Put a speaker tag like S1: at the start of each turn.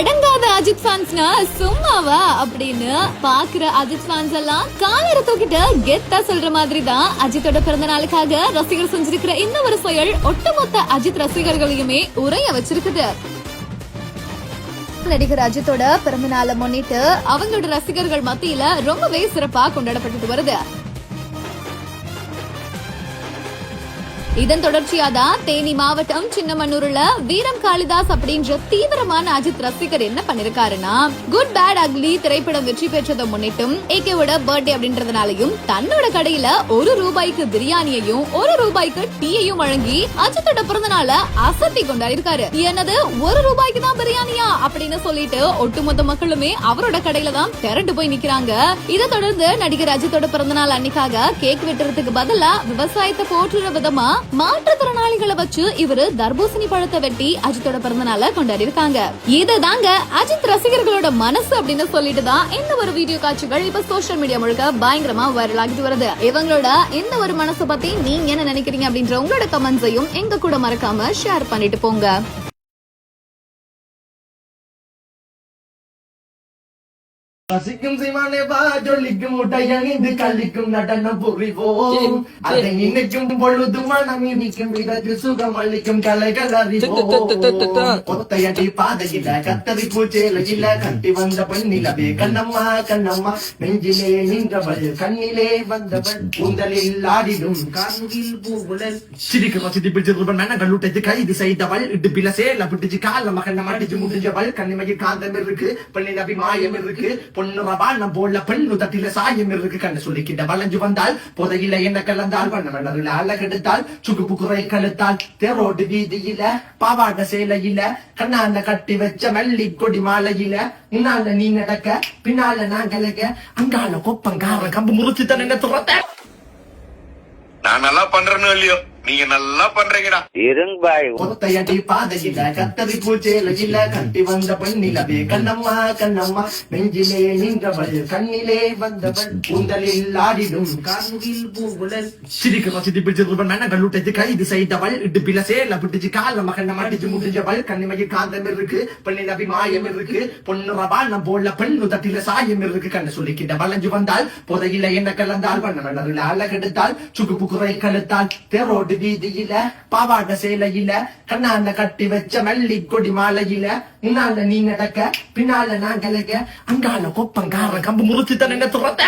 S1: அடங்காத அஜித் ஃபேன்ஸ்னா சும்மாவா அப்படின்னு பாக்குற அஜித் ஃபேன்ஸ் எல்லாம் காலரை தூக்கிட்டு கெத்தா சொல்ற மாதிரி தான் அஜித்தோட பிறந்த நாளுக்காக ரசிகர் செஞ்சிருக்கிற இந்த ஒரு செயல் ஒட்டுமொத்த அஜித் ரசிகர்களையுமே உரைய வச்சிருக்குது. நடிகர் அஜித்தோட பிறந்த நாளை முன்னிட்டு அவங்களோட ரசிகர்கள் மத்தியில ரொம்பவே சிறப்பா கொண்டாடப்பட்டு வருது. இதன் தொடர்ச்சியாதான் தேனி மாவட்டம் சின்னமன்னூர்ல வீரம் காளிதாஸ் அப்படின்ற தீவிரமான அஜித் ரசிகர் என்ன பண்ணிருக்காருன்னா, குட் பேட் அக்லி திரைப்படம் வெற்றி பெற்றதை முன்னிட்டும் ஏகேவோட பர்த்டே அப்படின்றதுனாலையும் தன்னோட கடையில ₹1 பிரியாணியையும் ₹1 டீயையும் வழங்கி அஜித்தோட பிறந்த நாள அசத்தி கொண்டாடிருக்காரு. என்னது ₹1 தான் பிரியாணியா அப்படின்னு சொல்லிட்டு ஒட்டுமொத்த மக்களுமே அவரோட கடையில தான் திரண்டு போய் நிக்கிறாங்க. இதை தொடர்ந்து நடிகர் அஜித்தோட பிறந்த நாள் அன்னைக்காக கேக் வெட்டுறதுக்கு பதிலா விவசாயத்தை போற்றுற விதமா மாற்றுத்திறனாளிகளை வச்சு இவரு தர்பூசணி பழத்தை வெட்டி அஜித்தோட பிறந்த நாள கொண்டாடி இருக்காங்க. இதுதாங்க அஜித் ரசிகர்களோட மனசு அப்படின்னு சொல்லிட்டு தான் இந்த ஒரு வீடியோ காட்சிகள் இப்ப சோசியல் மீடியா முழுக்க பயங்கரமா வைரல் ஆகிட்டு வருது. இவங்களோட இந்த ஒரு மனசை பத்தி நீங்க என்ன நினைக்கிறீங்க அப்படின்ற உங்களோட கமெண்ட்ஸையும் எங்க கூட மறக்காம ஷேர் பண்ணிட்டு போங்க.
S2: ரசிக்கும் சிவானே வா ஜொலிக்கும் முட்டையணிந்து கல்லிக்கும் நடனம் புரிவோம். அதை நினைக்கும் பொழுது மனம் இனிக்கும் விதகு சுகம் அளிக்கும் கலைகள் அறிவோம். ஒத்தையடி பாதையில கத்தரி பூச்சேலையில கட்டி வந்த பெண்ணிலவே கண்ணம்மா கண்ணம்மா நெஞ்சிலே நின்றவள் கண்ணிலே வந்தவள் கூந்தலில் ஆடிடும் கார்முகில் பூவுலல் சிரிக்க வசதி பிடிச்சிருவன் மனங்கள் விட்டது கைது செய்தவள் இடுப்பில சேல பிடிச்சு கால மகன மடிச்சு முடிஞ்சவள் கண்ணிமையில் காந்தம் இருக்கு பெண்ணின் அபிமாயம் இருக்கு பொண்ணு வானம் போல பெண்ணு தட்டில சாயம் இருக்கு கண்ணு சொல்லிக்கிட்ட வளைஞ்சு வந்தால் புதையில என்ன கலந்தால் வண்ண அழகெடுத்தால் சுகுப்பு குறை கழுத்தால் தேரோடு வீதியில பாவாட சேலையில கண்ணால கட்டி வச்ச மல்லி கொடி மாலையில முன்னால நீ நடக்க பின்னால நான் கலக்க அங்கால கொப்பங்கார கம்பு முறிச்சு தான் என்ன துரத்த.
S3: நான் நல்லா பண்றேன்னு இல்லையோ நீங்க நல்லா பண்றீங்கடா.
S2: ஒத்தையடி பாதையில கத்தரி பூச்சேலையில கட்டி வந்த பெண்ணிலவே கண்ணம்மா கண்ணம்மா நெஞ்சிலே நின்றவள் கண்ணிலே வந்தவள் கூந்தலில் ஆடிடும் கார்முகில் பூவுலல் சிரிக்க வசதி பிடிச்சிருவன் மனங்கள் விட்டது கைது செய்தவள் இடுப்பில சேல பிடிச்சு கால மகன மடிச்சு முடிஞ்சவள் கண்ணிமையில் காந்தம் இருக்கு பெண்ணின் அபிமாயம் இருக்கு பொண்ணு வானம் போல பெண்ணு தட்டில சாயம் இருக்கு கண்ணு சொல்லிக்கிட்ட வளைஞ்சு வந்தால் புதையில என்ன கலந்தால் வண்ண அழகெடுத்தால் சுகுப்பு குறை கழுத்தால் தேரோடு வீதியில பாவாட சேலையில கண்ணால கட்டி வச்ச மல்லி கொடி மாலையில முன்னால நீ நடக்க பின்னால நான் கலக்க அங்கால கொப்பங்கார கம்பு முறிச்சு தான் என்ன துரத்த.